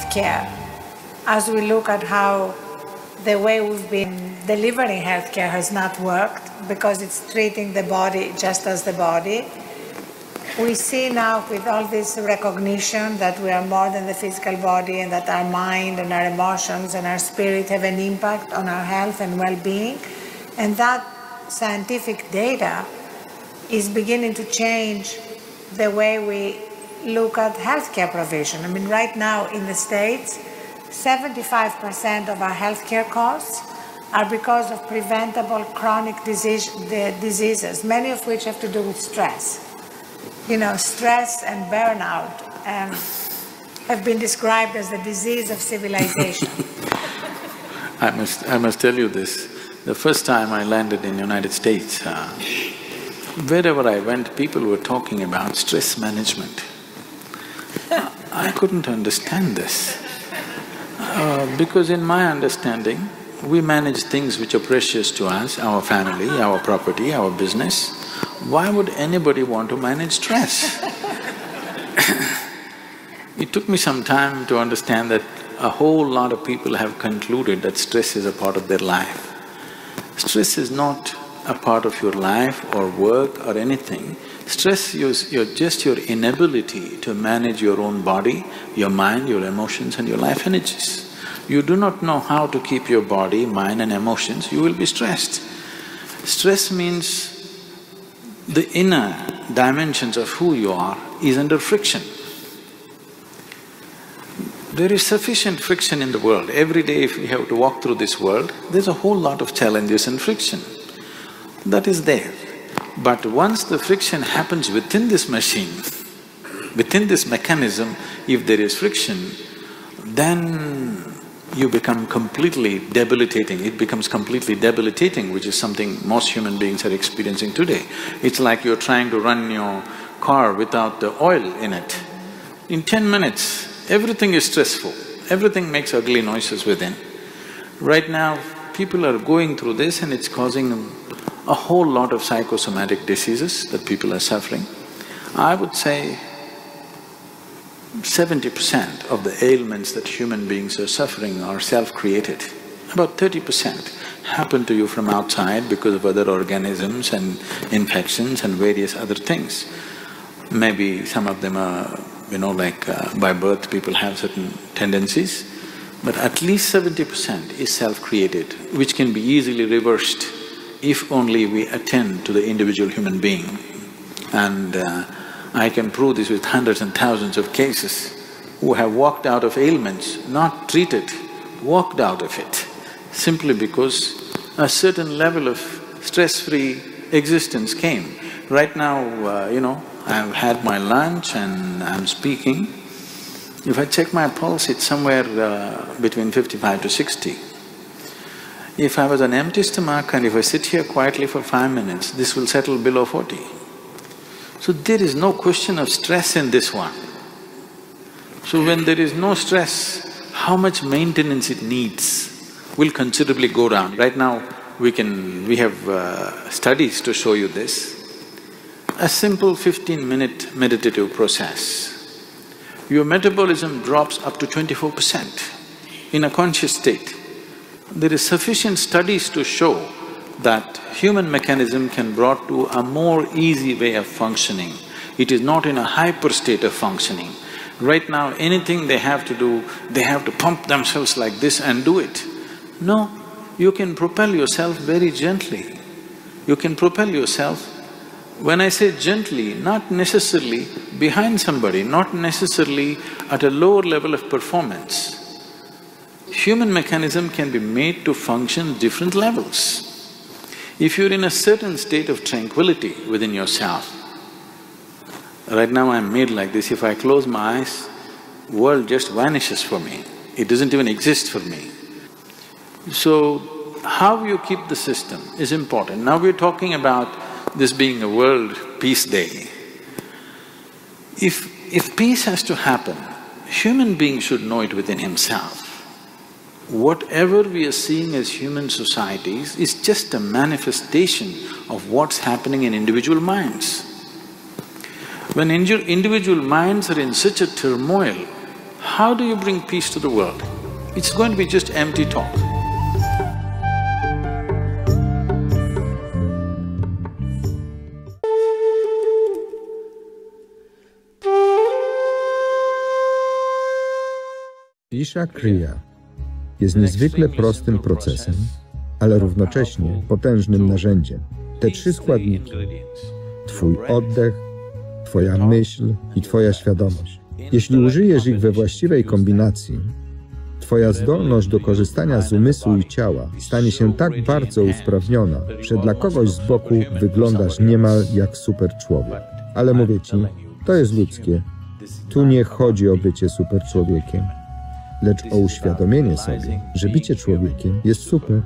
healthcare, as we look at how the way we've been delivering healthcare has not worked because it's treating the body just as the body, we see now with all this recognition that we are more than the physical body and that our mind and our emotions and our spirit have an impact on our health and well-being, and that scientific data is beginning to change the way we look at healthcare provision. I mean, right now in the States, 75% of our healthcare costs are because of preventable chronic diseases, many of which have to do with stress. You know, stress and burnout have been described as the disease of civilization. I must tell you this. The first time I landed in the United States, wherever I went, people were talking about stress management. I couldn't understand this. Because in my understanding, we manage things which are precious to us, our family, our property, our business. Why would anybody want to manage stress? It took me some time to understand that a whole lot of people have concluded that stress is a part of their life. Stress is not a part of your life or work or anything. Stress is just your inability to manage your own body, your mind, your emotions and your life energies. You do not know how to keep your body, mind and emotions, you will be stressed. Stress means the inner dimensions of who you are is under friction. There is sufficient friction in the world. Every day if we have to walk through this world, there's a whole lot of challenges and friction. That is there. But once the friction happens within this machine, within this mechanism, if there is friction, then you become completely debilitating. It becomes completely debilitating, which is something most human beings are experiencing today. It's like you're trying to run your car without the oil in it. In 10 minutes, everything is stressful, everything makes ugly noises within. Right now, people are going through this and it's causing a whole lot of psychosomatic diseases that people are suffering. I would say 70% of the ailments that human beings are suffering are self-created. About 30% happen to you from outside because of other organisms and infections and various other things. Maybe some of them are, by birth people have certain tendencies, but at least 70% is self-created, which can be easily reversed if only we attend to the individual human being. And I can prove this with hundreds and thousands of cases who have walked out of ailments, not treated, walked out of it, simply because a certain level of stress-free existence came. Right now, I've had my lunch and I'm speaking. If I check my pulse, it's somewhere between 55 to 60. If I was on empty stomach and if I sit here quietly for 5 minutes, this will settle below 40. So there is no question of stress in this one. So when there is no stress, how much maintenance it needs will considerably go down. Right now, we have studies to show you this. A simple 15-minute meditative process, your metabolism drops up to 24% in a conscious state. There is sufficient studies to show that human mechanism can brought to a more easy way of functioning. It is not in a hyper state of functioning. Right now, anything they have to do, they have to pump themselves like this and do it. No, you can propel yourself very gently. You can propel yourself, when I say gently, not necessarily behind somebody, not necessarily at a lower level of performance. Human mechanism can be made to function different levels. If you're in a certain state of tranquility within yourself, right now I'm made like this, if I close my eyes, world just vanishes for me, it doesn't even exist for me. So, how you keep the system is important. Now we're talking about this being a World Peace Day. If peace has to happen, human being should know it within himself. Whatever we are seeing as human societies is just a manifestation of what's happening in individual minds. When individual minds are in such a turmoil, How do you bring peace to the world? It's going to be just empty talk. Isha Krija jest niezwykle prostym procesem, ale równocześnie potężnym narzędziem. Te trzy składniki – Twój oddech, Twoja myśl i Twoja świadomość. Jeśli użyjesz ich we właściwej kombinacji, Twoja zdolność do korzystania z umysłu i ciała stanie się tak bardzo usprawniona, że dla kogoś z boku wyglądasz niemal jak super człowiek. Ale mówię Ci, to jest ludzkie. Tu nie chodzi o bycie super człowiekiem, lecz o uświadomienie sobie, że bycie człowiekiem jest super.